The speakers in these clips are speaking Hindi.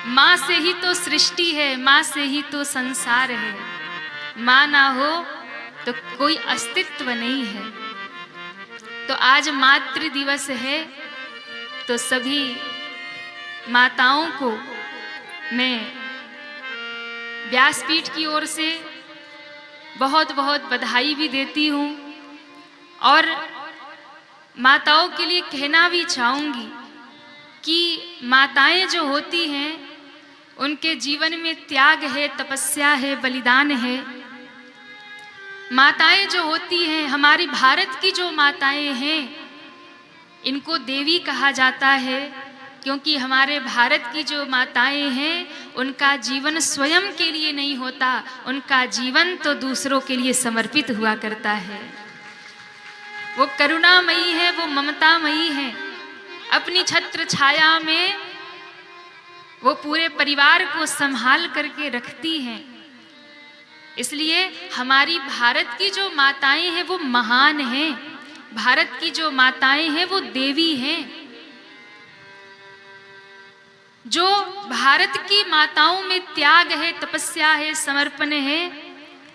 माँ से ही तो सृष्टि है, माँ से ही तो संसार है। माँ ना हो तो कोई अस्तित्व नहीं है। तो आज मातृ दिवस है, तो सभी माताओं को मैं व्यासपीठ की ओर से बहुत बहुत बधाई भी देती हूँ और माताओं के लिए कहना भी चाहूँगी कि माताएं जो होती हैं उनके जीवन में त्याग है, तपस्या है, बलिदान है। माताएं जो होती हैं, हमारी भारत की जो माताएं हैं, इनको देवी कहा जाता है, क्योंकि हमारे भारत की जो माताएं हैं उनका जीवन स्वयं के लिए नहीं होता, उनका जीवन तो दूसरों के लिए समर्पित हुआ करता है। वो करुणामयी है, वो ममतामयी है। अपनी छत्र छाया में वो पूरे परिवार को संभाल करके रखती हैं। इसलिए हमारी भारत की जो माताएं हैं वो महान हैं। भारत की जो माताएं हैं वो देवी हैं। जो भारत की माताओं में त्याग है, तपस्या है, समर्पण है,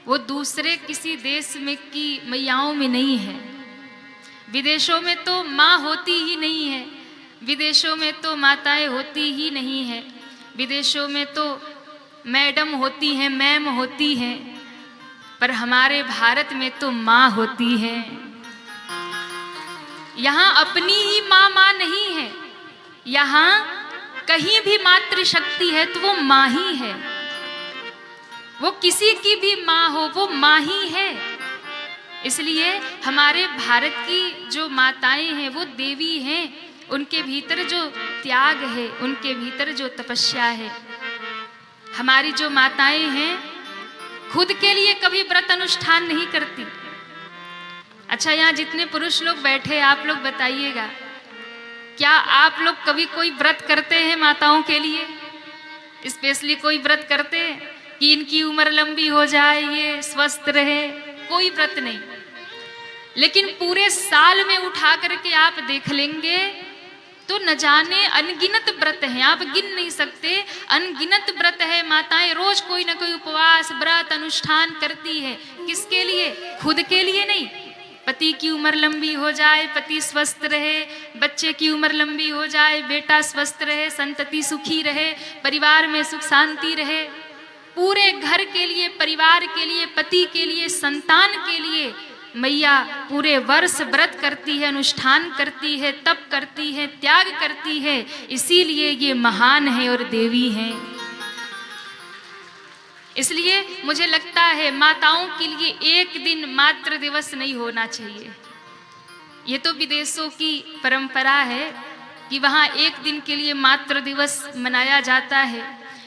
वो दूसरे किसी देश में की मैयाओं में नहीं है। विदेशों में तो माँ होती ही नहीं है, विदेशों में तो माताएं होती ही नहीं है, विदेशों में तो मैडम होती हैं, मैम होती हैं, पर हमारे भारत में तो माँ होती है। यहाँ अपनी ही माँ नहीं है, यहाँ कहीं भी मातृशक्ति है तो वो माँ ही है। वो किसी की भी माँ हो, वो माँ ही है। इसलिए हमारे भारत की जो माताएं हैं वो देवी हैं। उनके भीतर जो त्याग है, उनके भीतर जो तपस्या है। हमारी जो माताएं हैं खुद के लिए कभी व्रत अनुष्ठान नहीं करती। अच्छा, यहाँ जितने पुरुष लोग बैठे, आप लोग बताइएगा, क्या आप लोग कभी कोई व्रत करते हैं माताओं के लिए? स्पेशली कोई व्रत करते हैं कि इनकी उम्र लंबी हो जाए, ये स्वस्थ रहे? कोई व्रत नहीं। लेकिन पूरे साल में उठा करके आप देख लेंगे तो न जाने अनगिनत व्रत हैं, आप गिन नहीं सकते। अनगिनत व्रत है। माताएं रोज कोई ना कोई उपवास, व्रत, अनुष्ठान करती है। किसके लिए? खुद के लिए नहीं। पति की उम्र लंबी हो जाए, पति स्वस्थ रहे, बच्चे की उम्र लंबी हो जाए, बेटा स्वस्थ रहे, संतति सुखी रहे, परिवार में सुख शांति रहे। पूरे घर के लिए, परिवार के लिए, पति के लिए, संतान के लिए मैया पूरे वर्ष व्रत करती है, अनुष्ठान करती है, तप करती है, त्याग करती है। इसीलिए ये महान है और देवी हैं। इसलिए मुझे लगता है माताओं के लिए एक दिन मातृ दिवस नहीं होना चाहिए। ये तो विदेशों की परंपरा है कि वहाँ एक दिन के लिए मातृ दिवस मनाया जाता है,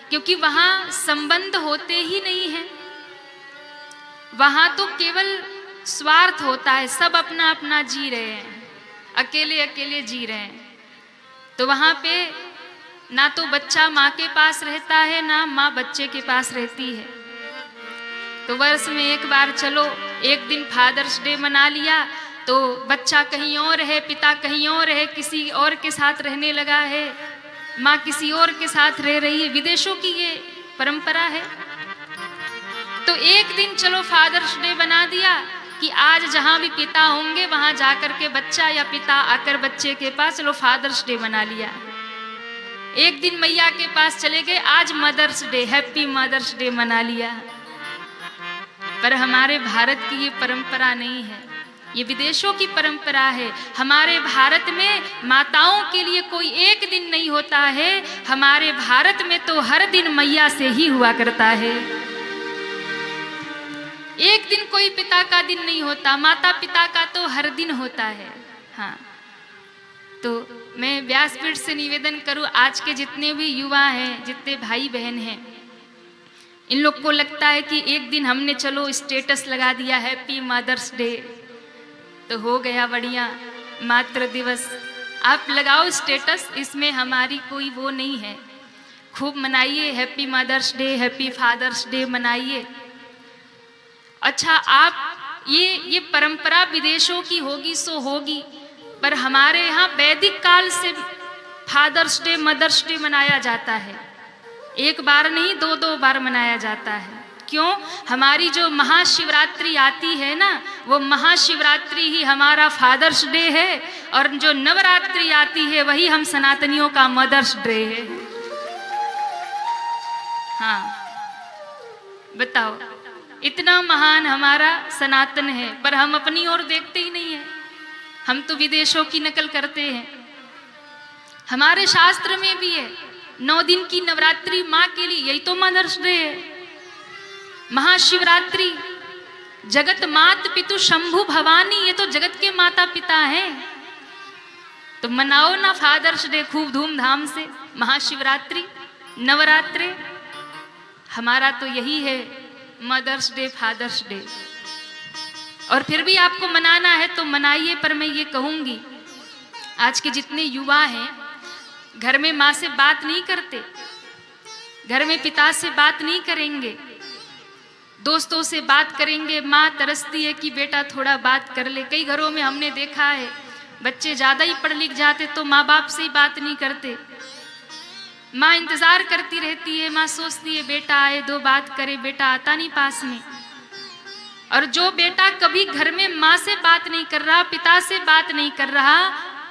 क्योंकि वहाँ संबंध होते ही नहीं हैं। वहाँ तो केवल स्वार्थ होता है, सब अपना अपना जी रहे हैं, अकेले अकेले जी रहे हैं। तो वहाँ पे ना तो बच्चा माँ के पास रहता है, ना माँ बच्चे के पास रहती है। तो वर्ष में एक बार चलो एक दिन फादर्स डे मना लिया, तो बच्चा कहीं और है, पिता कहीं और है, किसी और के साथ रहने लगा है, माँ किसी और के साथ रह रही है। विदेशों की ये परंपरा है। तो एक दिन चलो फादर्स डे बना दिया कि आज जहाँ भी पिता होंगे वहाँ जाकर के बच्चा या पिता आकर बच्चे के पास, चलो फादर्स डे मना लिया। एक दिन मैया के पास चले गए, आज mother's day, happy mother's day मना लिया। पर हमारे भारत की ये परंपरा नहीं है, ये विदेशों की परंपरा है। हमारे भारत में माताओं के लिए कोई एक दिन नहीं होता है। हमारे भारत में तो हर दिन मैया से ही हुआ करता है। एक दिन कोई पिता का दिन नहीं होता, माता पिता का तो हर दिन होता है। हाँ, तो मैं व्यासपीठ से निवेदन करूं, आज के जितने भी युवा हैं, जितने भाई बहन हैं, इन लोग को लगता है कि एक दिन हमने चलो स्टेटस लगा दिया हैप्पी मदर्स डे तो हो गया बढ़िया मातृ दिवस। आप लगाओ स्टेटस, इसमें हमारी कोई वो नहीं है। खूब मनाइए, happy mother's day, happy Father's Day मनाइए। अच्छा, आप ये परंपरा विदेशों की होगी सो होगी, पर हमारे यहाँ वैदिक काल से फादर्स डे, मदर्स डे मनाया जाता है। एक बार नहीं, दो दो बार मनाया जाता है। क्यों? हमारी जो महाशिवरात्रि आती है ना, वो महाशिवरात्रि ही हमारा फादर्स डे है, और जो नवरात्रि आती है वही हम सनातनियों का मदर्स डे है। हाँ, बताओ, इतना महान हमारा सनातन है, पर हम अपनी ओर देखते ही नहीं है। हम तो विदेशों की नकल करते हैं। हमारे शास्त्र में भी है 9 दिन की नवरात्रि माँ के लिए, यही तो मदर्स डे है। महाशिवरात्रि, जगत मात पितु शंभु भवानी, ये तो जगत के माता पिता हैं। तो मनाओ ना फादर्स डे खूब धूमधाम से, महाशिवरात्रि, नवरात्रि। हमारा तो यही है मदर्स डे, फादर्स डे। और फिर भी आपको मनाना है तो मनाइए, पर मैं ये कहूंगी, आज के जितने युवा हैं घर में माँ से बात नहीं करते, घर में पिता से बात नहीं करेंगे, दोस्तों से बात करेंगे। माँ तरसती है कि बेटा थोड़ा बात कर ले। कई घरों में हमने देखा है बच्चे ज़्यादा ही पढ़ लिख जाते तो माँ बाप से ही बात नहीं करते। माँ इंतज़ार करती रहती है, माँ सोचती है बेटा आए, दो बात करे, बेटा आता नहीं पास में। और जो बेटा कभी घर में माँ से बात नहीं कर रहा, पिता से बात नहीं कर रहा,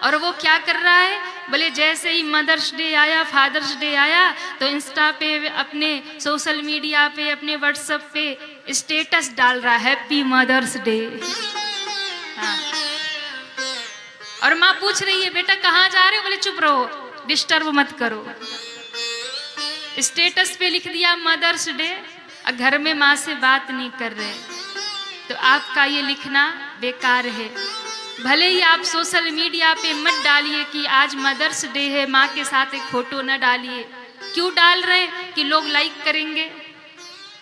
और वो क्या कर रहा है, बोले जैसे ही मदर्स डे आया, फादर्स डे आया, तो इंस्टा पे, अपने सोशल मीडिया पे, अपने व्हाट्सएप पे स्टेटस डाल रहा है, हैप्पी मदर्स डे। हाँ। और माँ पूछ रही है बेटा कहाँ जा रहे हो, बोले चुप रहो, डिस्टर्ब मत करो। स्टेटस पे लिख दिया मदर्स डे, और घर में माँ से बात नहीं कर रहे। तो आपका ये लिखना बेकार है। भले ही आप सोशल मीडिया पे मत डालिए कि आज मदर्स डे है, माँ के साथ एक फोटो न डालिए। क्यों डाल रहे हैं? कि लोग लाइक करेंगे,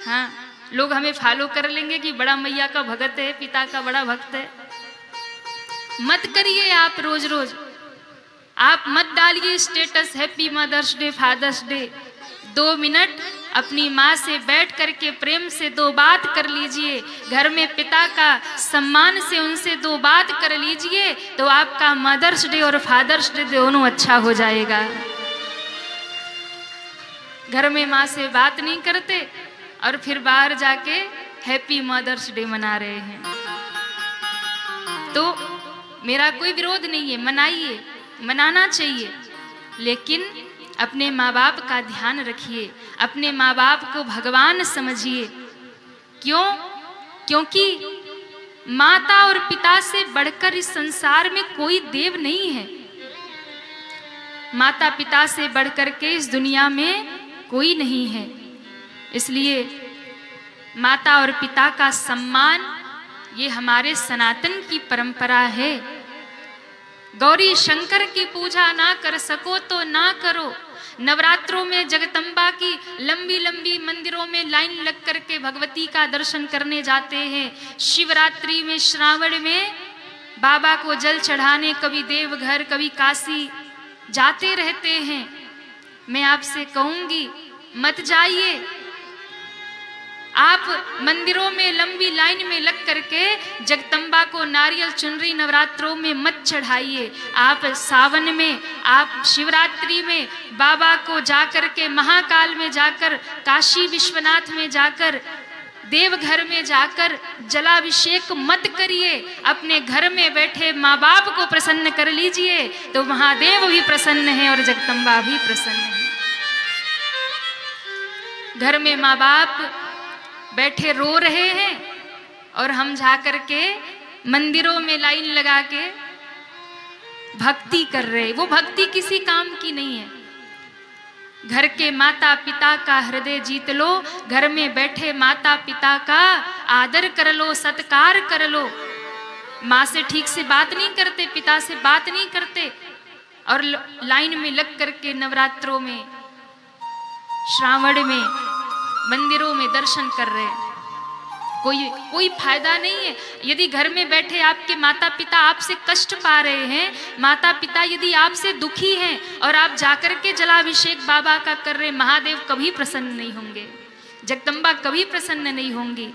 हाँ, लोग हमें फॉलो कर लेंगे कि बड़ा मैया का भगत है, पिता का बड़ा भक्त है। मत करिए आप रोज रोज, आप मत डालिए status happy mother's day, father's day. 2 minute अपनी माँ से बैठ करके प्रेम से 2 बात कर लीजिए, घर में पिता का सम्मान से उनसे 2 बात कर लीजिए, तो आपका मदर्स डे और फादर्स डे दोनों अच्छा हो जाएगा। घर में माँ से बात नहीं करते और फिर बाहर जाके हैप्पी मदर्स डे मना रहे हैं। तो मेरा कोई विरोध नहीं है, मनाइए, मनाना चाहिए, लेकिन अपने माँ बाप का ध्यान रखिए, अपने माँ बाप को भगवान समझिए। क्यों? क्योंकि माता और पिता से बढ़कर इस संसार में कोई देव नहीं है। माता पिता से बढ़कर के इस दुनिया में कोई नहीं है। इसलिए माता और पिता का सम्मान ये हमारे सनातन की परंपरा है। गौरी शंकर की पूजा ना कर सको तो ना करो। नवरात्रों में जगदम्बा की लंबी लंबी मंदिरों में लाइन लग करके भगवती का दर्शन करने जाते हैं। शिवरात्रि में, श्रावण में बाबा को जल चढ़ाने कभी देवघर कभी काशी जाते रहते हैं। मैं आपसे कहूंगी मत जाइए। आप मंदिरों में लंबी लाइन में लग करके जगदम्बा को नारियल चुनरी नवरात्रों में मत चढ़ाइए। आप सावन में, आप शिवरात्रि में बाबा को जाकर के, महाकाल में जाकर, काशी विश्वनाथ में जाकर, देवघर में जाकर जलाभिषेक मत करिए। अपने घर में बैठे माँ बाप को प्रसन्न कर लीजिए, तो महादेव भी प्रसन्न है और जगदम्बा भी प्रसन्न है। घर में माँ बाप बैठे रो रहे हैं और हम जाकर के मंदिरों में लाइन लगा के भक्ति कर रहे हैं, वो भक्ति किसी काम की नहीं है। घर के माता पिता का हृदय जीत लो, घर में बैठे माता पिता का आदर कर लो, सत्कार कर लो। माँ से ठीक से बात नहीं करते, पिता से बात नहीं करते, और लाइन में लग करके नवरात्रों में, श्रावण में मंदिरों में दर्शन कर रहे हैं। कोई फायदा नहीं है। यदि घर में बैठे आपके माता पिता आपसे कष्ट पा रहे हैं, माता पिता यदि आपसे दुखी हैं और आप जाकर के जलाभिषेक बाबा का कर रहे, महादेव कभी प्रसन्न नहीं होंगे, जगदम्बा कभी प्रसन्न नहीं होंगी।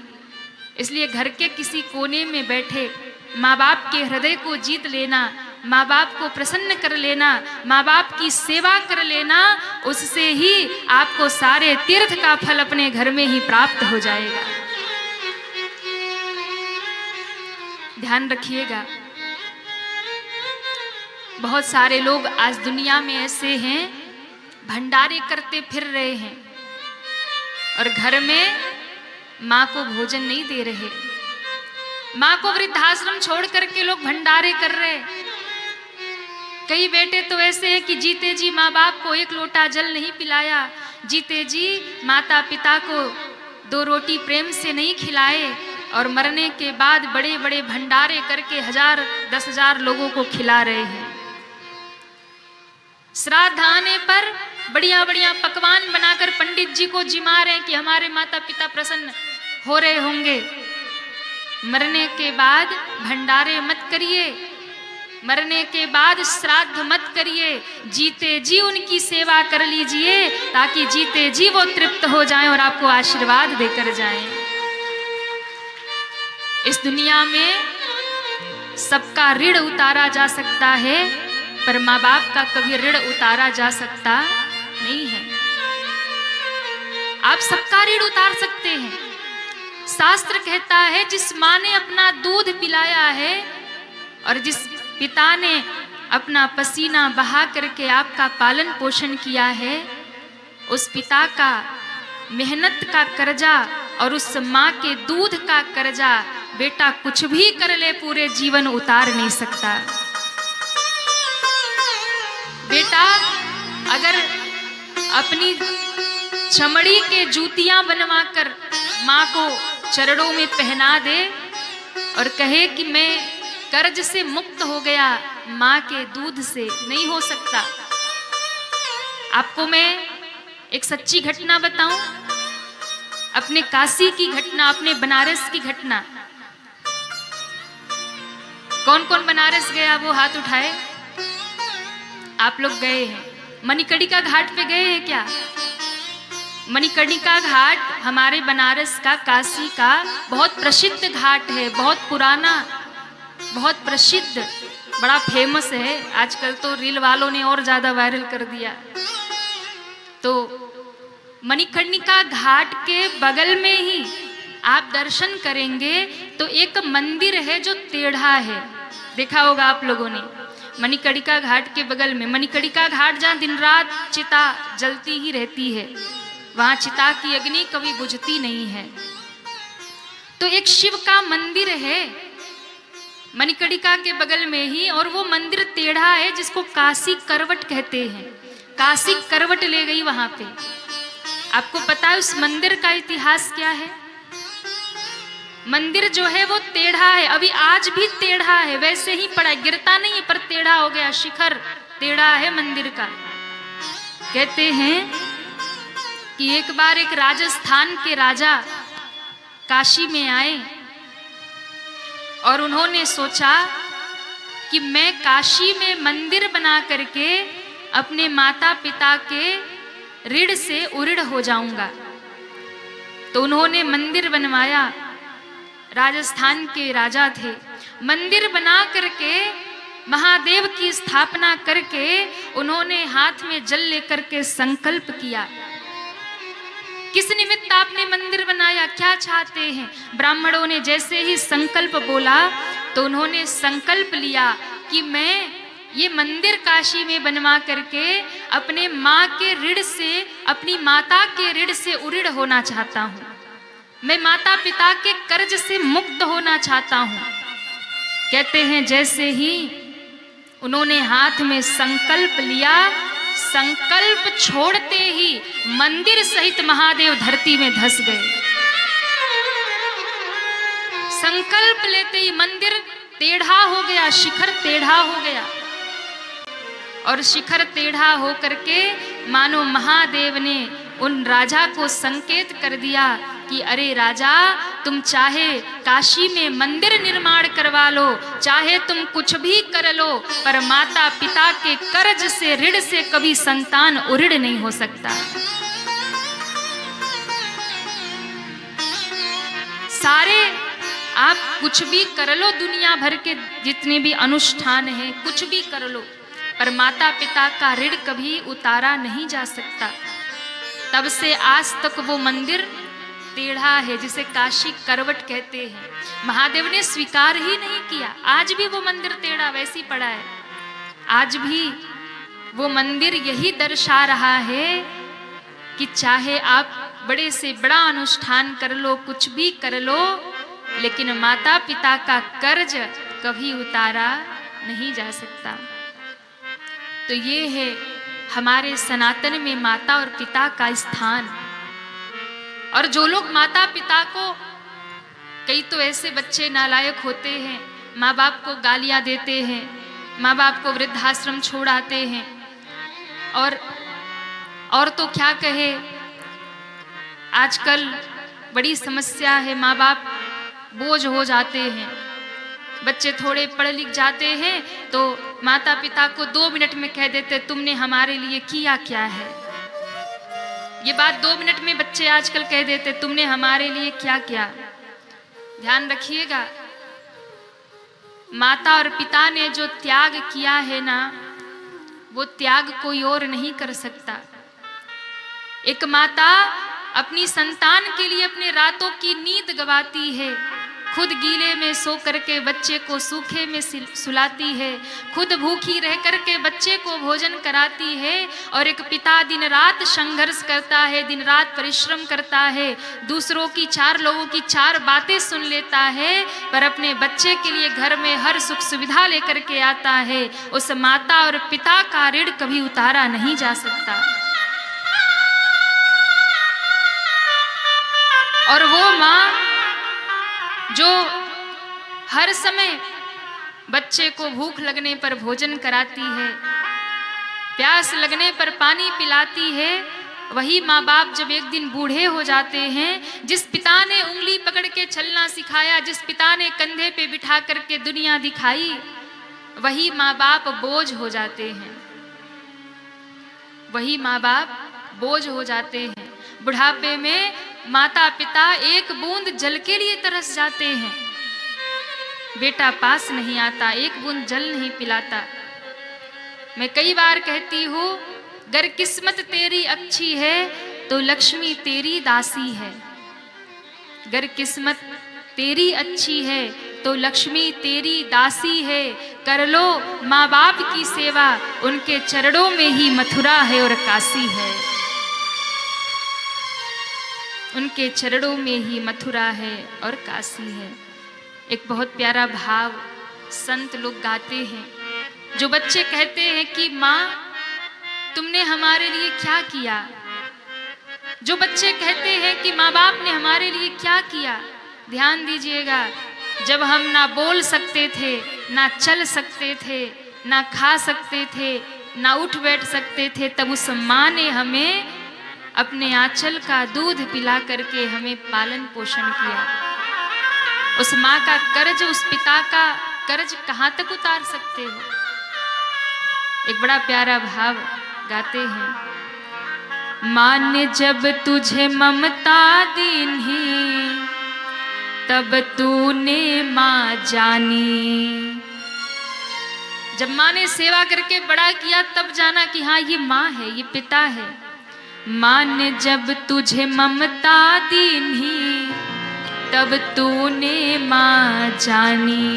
इसलिए घर के किसी कोने में बैठे माँ बाप के हृदय को जीत लेना माँ बाप को प्रसन्न कर लेना, माँ बाप की सेवा कर लेना, उससे ही आपको सारे तीर्थ का फल अपने घर में ही प्राप्त हो जाएगा। ध्यान रखिएगा, बहुत सारे लोग आज दुनिया में ऐसे हैं, भंडारे करते फिर रहे हैं और घर में माँ को भोजन नहीं दे रहे। माँ को वृद्धाश्रम छोड़ करके लोग भंडारे कर रहे। कई बेटे तो ऐसे हैं कि जीते जी माँ बाप को एक लोटा जल नहीं पिलाया, जीते जी माता पिता को 2 रोटी प्रेम से नहीं खिलाए और मरने के बाद बड़े बड़े भंडारे करके 1000 10,000 लोगों को खिला रहे हैं। श्राद्ध आने पर बढ़िया बढ़िया पकवान बनाकर पंडित जी को जिमा रहे हैं कि हमारे माता पिता प्रसन्न हो रहे होंगे। मरने के बाद भंडारे मत करिए, मरने के बाद श्राद्ध मत करिए, जीते जी उनकी सेवा कर लीजिए ताकि जीते जी वो तृप्त हो जाएं और आपको आशीर्वाद देकर जाएं। इस दुनिया में सबका ऋण उतारा जा सकता है, पर माँ बाप का कभी ऋण उतारा जा सकता नहीं है। आप सबका ऋण उतार सकते हैं। शास्त्र कहता है जिस माँ ने अपना दूध पिलाया है और जिस पिता ने अपना पसीना बहा करके आपका पालन पोषण किया है, उस पिता का मेहनत का कर्जा और उस माँ के दूध का कर्जा बेटा कुछ भी कर ले पूरे जीवन उतार नहीं सकता। बेटा अगर अपनी चमड़ी के जूतियां बनवाकर माँ को चरणों में पहना दे और कहे कि मैं कर्ज से मुक्त हो गया, माँ के दूध से नहीं हो सकता। आपको मैं एक सच्ची घटना बताऊं, अपने काशी की घटना, अपने बनारस की घटना। कौन कौन बनारस गया वो हाथ उठाए। आप लोग गए हैं। मणिकर्णिका घाट पे गए हैं क्या? मणिकर्णिका घाट हमारे बनारस का, काशी का बहुत प्रसिद्ध घाट है, बहुत पुराना, बहुत प्रसिद्ध, बड़ा फेमस है। आजकल तो रील वालों ने और ज्यादा वायरल कर दिया। तो मणिकर्णिका घाट के बगल में ही आप दर्शन करेंगे तो एक मंदिर है जो टेढ़ा है, देखा होगा आप लोगों ने। मणिकर्णिका घाट के बगल में, मणिकर्णिका घाट जहाँ दिन रात चिता जलती ही रहती है, वहां चिता की अग्नि कभी बुझती नहीं है। तो एक शिव का मंदिर है मणिकर्णिका के बगल में ही, और वो मंदिर टेढ़ा है जिसको काशी करवट कहते हैं। काशी करवट ले गई वहां पे। आपको पता है उस मंदिर का इतिहास क्या है? मंदिर जो है वो टेढ़ा है, अभी आज भी टेढ़ा है, वैसे ही पड़ा, गिरता नहीं है पर टेढ़ा हो गया, शिखर टेढ़ा है मंदिर का। कहते हैं कि एक बार एक राजस्थान के राजा काशी में आए और उन्होंने सोचा कि मैं काशी में मंदिर बना करके अपने माता पिता के ऋण से उऋण हो जाऊंगा। तो उन्होंने मंदिर बनवाया। राजस्थान के राजा थे। मंदिर बना करके महादेव की स्थापना करके उन्होंने हाथ में जल लेकर के संकल्प किया। किस निमित्त आपने मंदिर बनाया, क्या चाहते हैं? ब्राह्मणों ने जैसे ही संकल्प बोला तो उन्होंने संकल्प लिया कि मैं ये मंदिर काशी में बनवा करके अपने माँ के ऋण से, अपनी माता के ऋण से उऋण होना चाहता हूँ। मैं माता पिता के कर्ज से मुक्त होना चाहता हूँ। कहते हैं जैसे ही उन्होंने हाथ में संकल्प लिया, संकल्प छोड़ते ही मंदिर सहित महादेव धरती में धस गए। संकल्प लेते ही मंदिर टेढ़ा हो गया, शिखर टेढ़ा हो गया। और शिखर टेढ़ा हो करके मानो महादेव ने उन राजा को संकेत कर दिया कि अरे राजा, तुम चाहे काशी में मंदिर निर्माण करवा लो, चाहे तुम कुछ भी कर लो, पर माता पिता के कर्ज से, ऋण से कभी संतान उऋण नहीं हो सकता। सारे आप कुछ भी कर लो, दुनिया भर के जितने भी अनुष्ठान हैं कुछ भी कर लो, पर माता पिता का ऋण कभी उतारा नहीं जा सकता। तब से आज तक वो मंदिर टेढ़ा है, जिसे काशी करवट कहते हैं। महादेव ने स्वीकार ही नहीं किया, आज भी वो मंदिर टेढ़ा वैसी पड़ा है। आज भी वो मंदिर यही दर्शा रहा है कि चाहे आप बड़े से बड़ा अनुष्ठान कर लो, कुछ भी कर लो, लेकिन माता पिता का कर्ज कभी उतारा नहीं जा सकता। तो ये है हमारे सनातन में माता और पिता का स्थान। और जो लोग माता पिता को, कई तो ऐसे बच्चे नालायक होते हैं, माँ बाप को गालियाँ देते हैं, माँ बाप को वृद्धाश्रम छोड़ आते हैं, और तो क्या कहे, आजकल बड़ी समस्या है, माँ बाप बोझ हो जाते हैं। बच्चे थोड़े पढ़ लिख जाते हैं तो माता पिता को 2 मिनट में कह देते तुमने हमारे लिए किया क्या है। ये बात 2 मिनट में बच्चे आजकल कह देते तुमने हमारे लिए क्या किया। ध्यान रखिएगा, माता और पिता ने जो त्याग किया है ना, वो त्याग कोई और नहीं कर सकता। एक माता अपनी संतान के लिए अपने रातों की नींद गवाती है, खुद गीले में सो करके बच्चे को सूखे में सुलाती है, खुद भूखी रह करके बच्चे को भोजन कराती है। और एक पिता दिन रात संघर्ष करता है, दिन रात परिश्रम करता है, दूसरों की 4 लोगों की 4 बातें सुन लेता है, पर अपने बच्चे के लिए घर में हर सुख सुविधा लेकर के आता है। उस माता और पिता का ऋण कभी उतारा नहीं जा सकता। और वो माँ जो हर समय बच्चे को भूख लगने पर भोजन कराती है, प्यास लगने पर पानी पिलाती है, वही माँ बाप जब एक दिन बूढ़े हो जाते हैं, जिस पिता ने उंगली पकड़ के चलना सिखाया, जिस पिता ने कंधे पे बिठा करके दुनिया दिखाई, वही माँ बाप बोझ हो जाते हैं। वही माँ बाप बोझ हो जाते हैं। बुढ़ापे में माता पिता एक बूंद जल के लिए तरस जाते हैं, बेटा पास नहीं आता, एक बूंद जल नहीं पिलाता। मैं कई बार कहती हूँ, अगर किस्मत तेरी अच्छी है तो लक्ष्मी तेरी दासी है। अगर किस्मत तेरी अच्छी है तो लक्ष्मी तेरी दासी है। कर लो माँ बाप की सेवा, उनके चरणों में ही मथुरा है और काशी है। उनके चरणों में ही मथुरा है और काशी है। एक बहुत प्यारा भाव संत लोग गाते हैं। जो बच्चे कहते हैं कि माँ तुमने हमारे लिए क्या किया, जो बच्चे कहते हैं कि माँ बाप ने हमारे लिए क्या किया, ध्यान दीजिएगा, जब हम ना बोल सकते थे, ना चल सकते थे, ना खा सकते थे, ना उठ बैठ सकते थे, तब उस माँ ने हमें अपने आंचल का दूध पिला करके हमें पालन पोषण किया। उस माँ का कर्ज, उस पिता का कर्ज कहाँ तक उतार सकते हो। एक बड़ा प्यारा भाव गाते हैं। माँ ने जब तुझे ममता दीन्ही, तब तूने माँ जानी। जब माँ ने सेवा करके बड़ा किया तब जाना कि हाँ ये माँ है, ये पिता है। माँ ने जब तुझे ममता दीन्ही, तब तूने माँ जानी।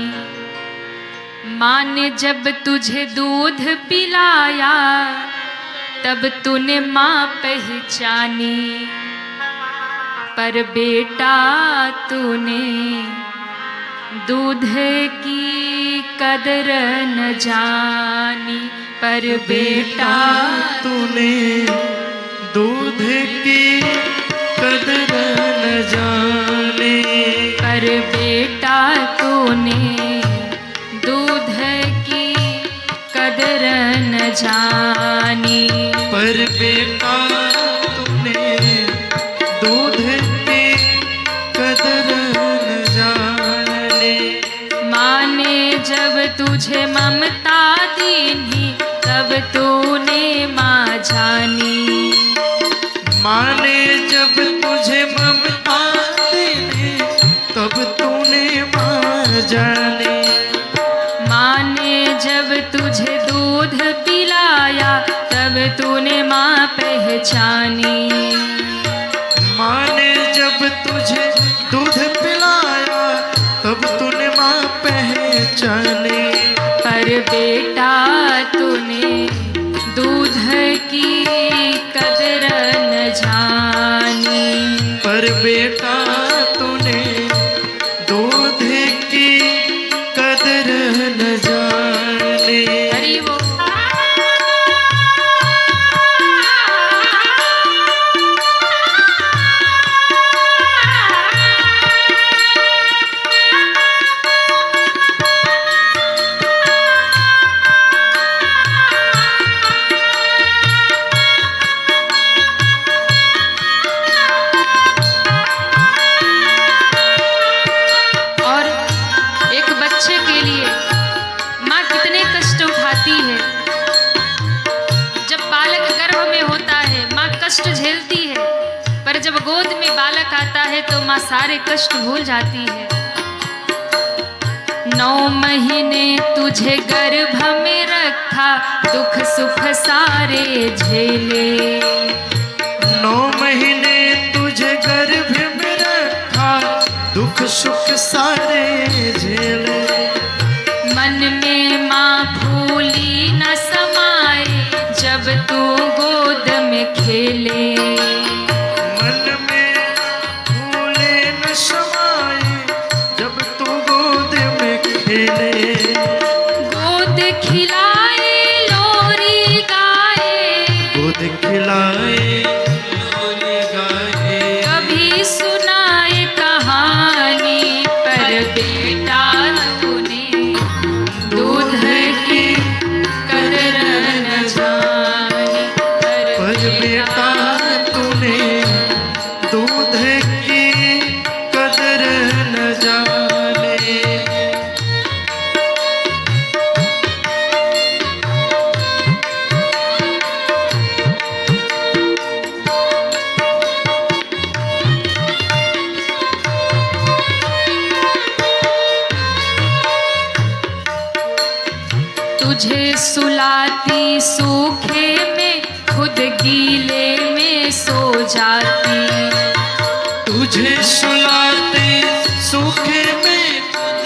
माँ ने जब तुझे दूध पिलाया, तब तूने माँ पहचानी। पर बेटा तूने दूध की कदर न जानी। पर बेटा तूने दूध की कदर न जाने। पर बेटा तूने दूध की कदर न जानी। पर बेटा तूने दूध की कदर न जाने। माँ ने जब तुझे ममता दीन्ही, तब तूने माँ जानी। माँ ने जब तुझे ममता दीन्ही, तब तूने जाने। माँ ने जब तुझे दूध पिलाया तब तूने माँ पहचानी। माँ ने जब तुझे दूध पिलाया तब तूने माँ पहचानी। पर बेटा तूने दूध की कदर न जानी। पर बेटा तूने दूध की कदर न जाने। हरि वो कष्ट झेलती है, पर जब गोद में बालक आता है तो माँ सारे कष्ट भूल जाती है। 9 महीने तुझे गर्भ में रखा, दुख सुख सारे झेले। 9 महीने तुझे गर्भ में रखा, दुख सुख सारे झेले। मन में माँ भूली न समाए जब तू गोद में खेले। मन में भूले न समाए जब तू गोद में खेले। गोद खिलाए लोरी गाए, गोद खिलाए लोरी गाए। कभी सुनाए कहानी, पर बेटा तूने दूध की कदर न जानी। पर बेटा तूने दूध की कदर न जाने। तुझे सुलाती सूखे में, खुद गीले में सो जाती। तुझे सुलाते सूखे में,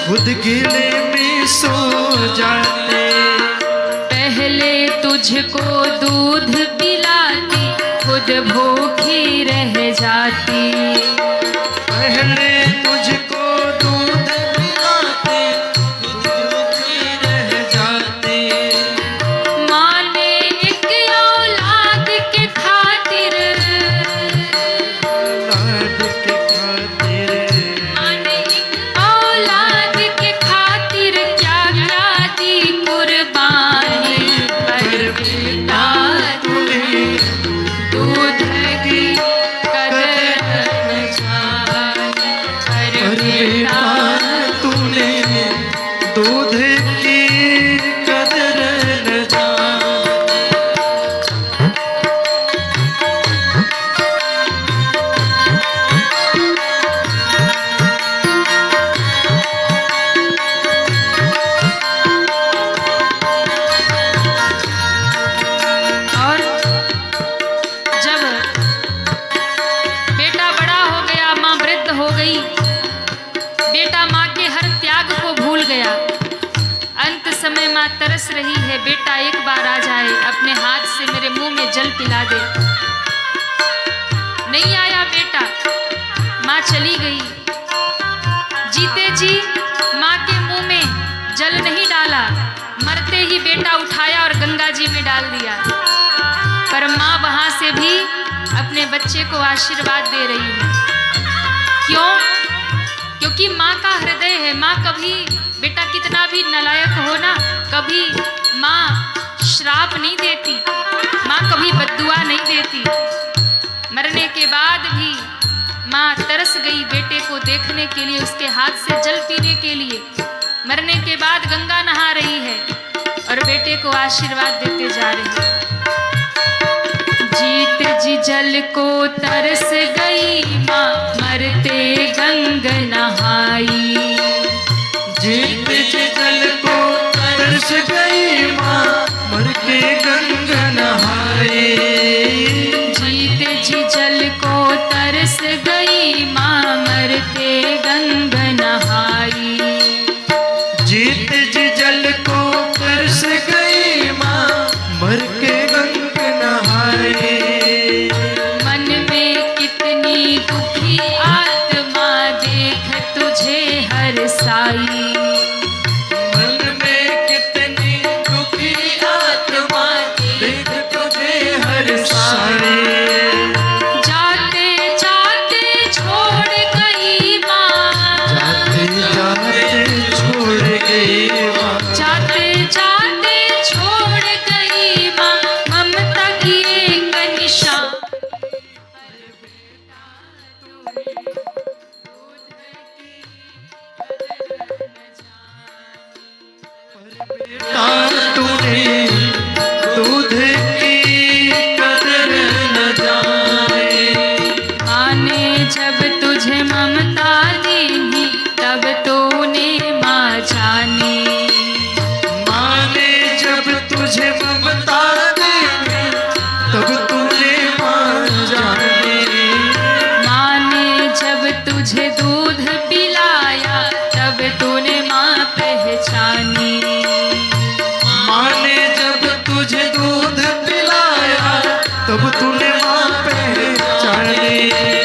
खुद गीले में सो जाते। पहले तुझको दूध पिलाती, खुद भूखी रह जाती। पहले तुझको दूध पिलाते, खुद भूखी रह जाते। माँ ने एक औलाद के खातिर, औलाद के खातिर, माँ ने एक औलाद के खातिर क्या क्या दी कुर्बानी। पर बेटा तूने दूध की कदर न जानी। पर पर बेटा तूने दूध की कदर न जाने। और जब बेटा बड़ा हो गया, माँ वृद्ध हो गई, बेटा माँ के हर त्याग को भूल गया। अंत समय माँ तरस रही है, बेटा एक बार आ जाए, अपने हाथ से मेरे मुंह में जल पिला दे। नहीं आया बेटा, माँ चली गई। जीते जी माँ के मुंह में जल नहीं डाला, मरते ही बेटा उठाया और गंगा जी में डाल दिया। पर माँ वहां से भी अपने बच्चे को आशीर्वाद दे रही है। क्यों? क्योंकि माँ का हृदय है। माँ कभी, बेटा कितना भी नालायक हो ना, कभी माँ श्राप नहीं देती, माँ कभी बद्दुआ नहीं देती। मरने के बाद भी माँ तरस गई बेटे को देखने के लिए, उसके हाथ से जल पीने के लिए। मरने के बाद गंगा नहा रही है और बेटे को आशीर्वाद देते जा रही है। जीत जी जल को तरस गई माँ, मरते गंग नहाई। गई माँ मरते गंग नहाई। जीत जी जल को तरस गई माँ मर के गंग नहाए। मन में कितनी दुखी आत्मा देख तुझे हर साई। मन में कितनी दुखी आत्मा देख तुझे हर साए। जाते जाते छोड़ गई माँ, जाते जाते छोड़ गई माँ, जाते जाते छोड़ गई माँ ममता की एक निशान। बेटा तूने दूध की कदर न जाने। माने जब तुझे ममता दी तब तूने माँ जानी। माने जब तुझे ममता दी तब तूने माँ जाने। माने जब तुझे दूध पिलाया तब तूने माँ पहचानी। माने जब तुझे दूध पिलाया तब तूने माँ पहचाने।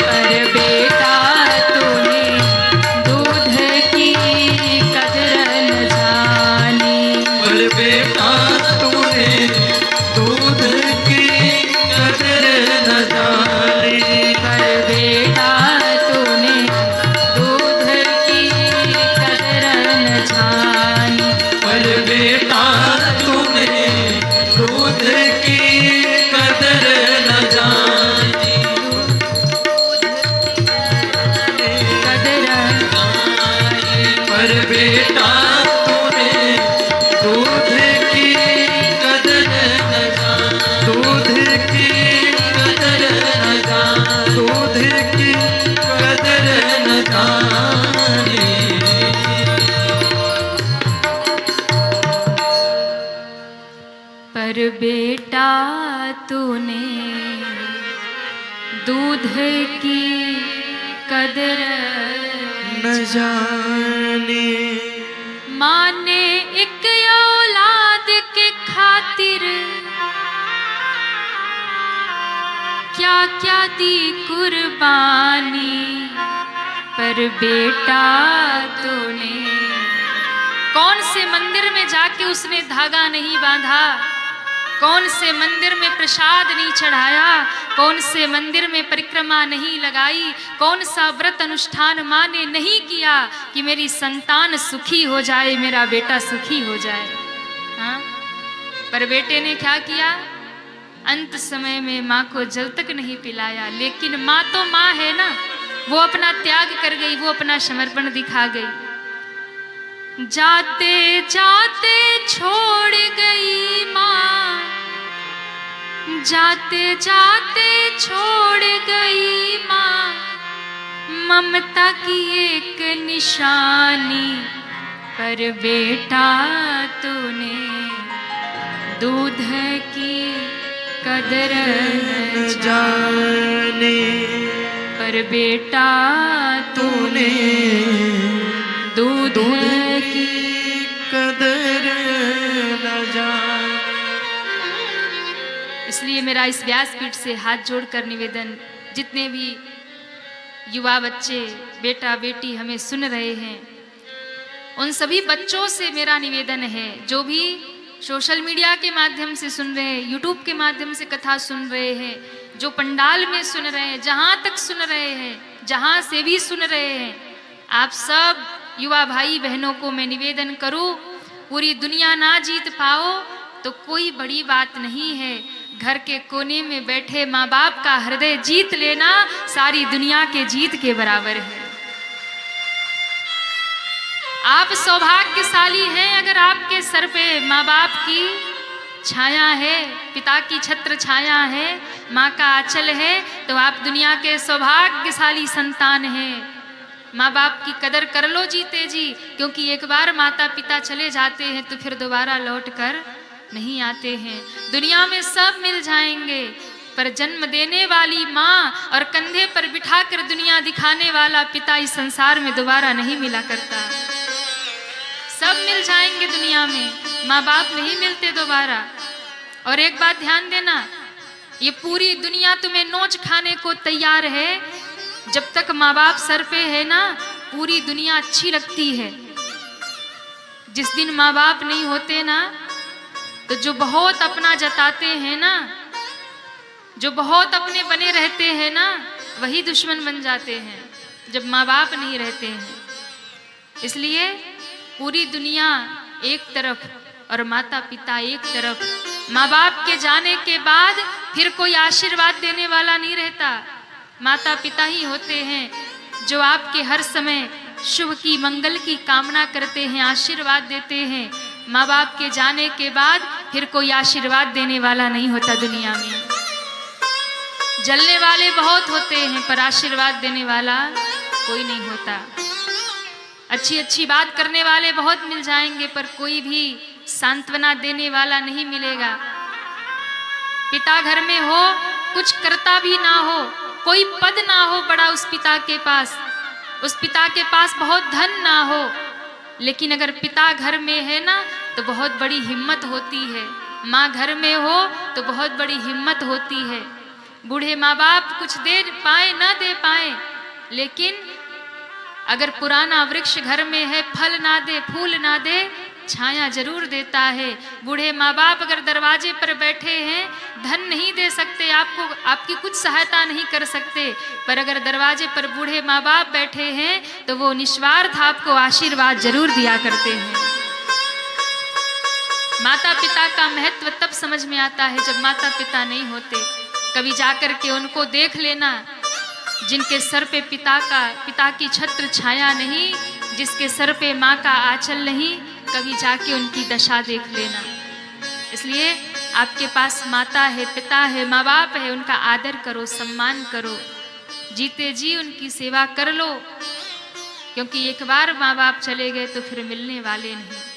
पर बेटा तूने दूध की कदर न जानी। पर बेटा तूने दूध की कदर न जानी। पर बेटा तूने दूध की कदर न जानी। पर बेटा तूने दूध की कदर न जानी। कदर पर बेटा तूने दूध की कदर न जानी। दूध की कदर न जानी। दूध की कदर न जानी। पर बेटा तूने दूध की कदर न जाने। माँ ने एक औलाद के खातिर क्या क्या दी कुर्बानी। पर बेटा तूने कौन से मंदिर में जाके उसने धागा नहीं बांधा, कौन से मंदिर में प्रसाद नहीं चढ़ाया, कौन से मंदिर में परिक्रमा नहीं लगाई, कौन सा व्रत अनुष्ठान माँ ने नहीं किया कि मेरी संतान सुखी हो जाए, मेरा बेटा सुखी हो जाए। हाँ? पर बेटे ने क्या किया? अंत समय में माँ को जल तक नहीं पिलाया। लेकिन माँ तो माँ है ना, वो अपना त्याग कर गई, वो अपना समर्पण दिखा गई। जाते जाते छोड़ गई माँ, जाते जाते छोड़ गई माँ ममता की एक निशानी। पर बेटा तूने दूध की कदर न जाने। पर बेटा तूने दूध की कदर न जाने। इसलिए मेरा इस व्यासपीठ से हाथ जोड़कर निवेदन, जितने भी युवा बच्चे बेटा बेटी हमें सुन रहे हैं, उन सभी बच्चों से मेरा निवेदन है, जो भी सोशल मीडिया के माध्यम से सुन रहे हैं, यूट्यूब के माध्यम से कथा सुन रहे हैं, जो पंडाल में सुन रहे हैं, जहाँ तक सुन रहे हैं, जहाँ से भी सुन रहे हैं, आप सब युवा भाई बहनों को मैं निवेदन करूं, पूरी दुनिया ना जीत पाओ तो कोई बड़ी बात नहीं है। घर के कोने में बैठे माँ बाप का हृदय जीत लेना सारी दुनिया के जीत के बराबर है। आप सौभाग्यशाली हैं अगर आपके सर पे माँ बाप की छाया है, पिता की छत्र छाया है, माँ का आंचल है, तो आप दुनिया के सौभाग्यशाली संतान हैं। माँ बाप की कदर कर लो जीते जी, क्योंकि एक बार माता पिता चले जाते हैं तो फिर दोबारा लौट कर नहीं आते हैं। दुनिया में सब मिल जाएंगे पर जन्म देने वाली माँ और कंधे पर बिठाकर दुनिया दिखाने वाला पिता इस संसार में दोबारा नहीं मिला करता। सब मिल जाएंगे दुनिया में, माँ बाप नहीं मिलते दोबारा। और एक बात ध्यान देना, ये पूरी दुनिया तुम्हें नोच खाने को तैयार है, जब तक माँ बाप सर पे है ना पूरी दुनिया अच्छी लगती है। जिस दिन माँ बाप नहीं होते ना, तो जो बहुत अपना जताते हैं ना, जो बहुत अपने बने रहते हैं ना, वही दुश्मन बन जाते हैं जब माँ बाप नहीं रहते हैं। इसलिए पूरी दुनिया एक तरफ और माता पिता एक तरफ। माँ बाप के जाने के बाद फिर कोई आशीर्वाद देने वाला नहीं रहता। माता पिता ही होते हैं जो आपके हर समय शुभ की मंगल की कामना करते हैं, आशीर्वाद देते हैं। माँ बाप के जाने के बाद फिर कोई आशीर्वाद देने वाला नहीं होता दुनिया में। जलने वाले बहुत होते हैं पर आशीर्वाद देने वाला कोई नहीं होता। अच्छी अच्छी बात करने वाले बहुत मिल जाएंगे पर कोई भी सांत्वना देने वाला नहीं मिलेगा। पिता घर में हो, कुछ करता भी ना हो, कोई पद ना हो बड़ा उस पिता के पास, उस पिता के पास बहुत धन ना हो, लेकिन अगर पिता घर में है ना तो बहुत बड़ी हिम्मत होती है। माँ घर में हो तो बहुत बड़ी हिम्मत होती है। बूढ़े माँ बाप कुछ दे पाए ना दे पाए, लेकिन अगर पुराना वृक्ष घर में है, फल ना दे, फूल ना दे, छाया जरूर देता है। बूढ़े माँ बाप अगर दरवाजे पर बैठे हैं, धन नहीं दे सकते आपको, आपकी कुछ सहायता नहीं कर सकते, पर अगर दरवाजे पर बूढ़े माँ बाप बैठे हैं तो वो निस्वार्थ आपको आशीर्वाद जरूर दिया करते हैं। माता पिता का महत्व तब समझ में आता है जब माता पिता नहीं होते। कभी जाकर के उनको देख लेना जिनके सर पे पिता की छत्र छाया नहीं, जिसके सर पे माँ का आंचल नहीं, कभी जाके उनकी दशा देख लेना। इसलिए आपके पास माता है, पिता है, माँ बाप है, उनका आदर करो, सम्मान करो, जीते जी उनकी सेवा कर लो, क्योंकि एक बार माँ बाप चले गए तो फिर मिलने वाले नहीं।